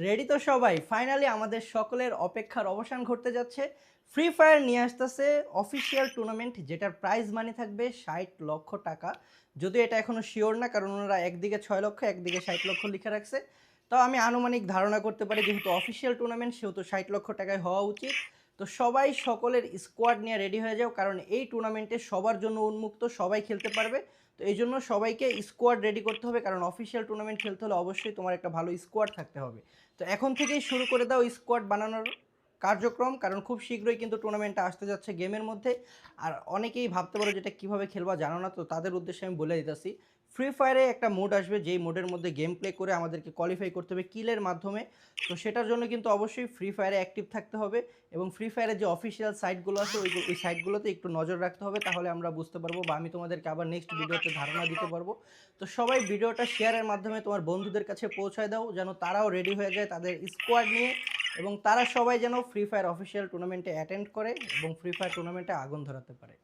Ready তো সবাই finally আমাদের সকলের অপেক্ষার অবসান ঘটতে যাচ্ছে। ফ্রি ফায়ার নিয়ে আসতেছে অফিসিয়াল টুর্নামেন্ট যেটার প্রাইজ মানি থাকবে ৬০ লক্ষ টাকা। যদিও এটা এখনো শিওর না, কারণ ওনারা একদিকে ৬ লক্ষ একদিকে ৬০ লক্ষ লিখে রাখছে। তো আমি আনুমানিক ধারণা করতে পারি যেহেতু অফিসিয়াল টুর্নামেন্ট সেহেতু ৬০ লক্ষ টাকায় হওয়া উচিত। তো সবাই সকলের স্কোয়াড নিয়ে রেডি হয়ে যাও, কারণ এই টুর্নামেন্টে সবার জন্য উন্মুক্ত, সবাই খেলতে পারবে। তো এই জন্য সবাইকে স্কোয়াড রেডি করতে হবে, কারণ অফিসিয়াল টুর্নামেন্ট খেলতে হলে অবশ্যই তোমার একটা ভালো স্কোয়াড থাকতে হবে। তো এখন থেকেই শুরু করে দাও স্কোয়াড বানানোর কার্যক্রম, কারণ খুব শীঘ্রই কিন্তু টুর্নামেন্টটা আসতে যাচ্ছে গেমের মধ্যে। আর অনেকেই ভাবতে পারো যেটা কীভাবে খেলবা জানো না, তো তাদের উদ্দেশ্যে আমি বলে দিতেছি। ফ্রি ফায়ারে একটা মোড আসবে যেই মোডের মধ্যে গেম প্লে করে আমাদেরকে কোয়ালিফাই করতে হবে কিলের মাধ্যমে। তো সেটার জন্য কিন্তু অবশ্যই ফ্রি ফায়ারে অ্যাক্টিভ থাকতে হবে, এবং ফ্রি ফায়ারের যে অফিসিয়াল সাইটগুলো আছে ওই সাইটগুলোতে একটু নজর রাখতে হবে, তাহলে আমরা বুঝতে পারবো বা আমি তোমাদেরকে আবার নেক্সট ভিডিওতে ধারণা দিতে পারবো। তো সবাই ভিডিওটা শেয়ারের মাধ্যমে তোমার বন্ধুদের কাছে পৌঁছায় দাও, যেন তারাও রেডি হয়ে যায় তাদের স্কোয়াড নিয়ে, এবং তারা সবাই যেন ফ্রি ফায়ার অফিসিয়াল টুর্নামেন্টে অ্যাটেন্ড করে এবং ফ্রি ফায়ার টুর্নামেন্টে আগুন ধরাতে পারে।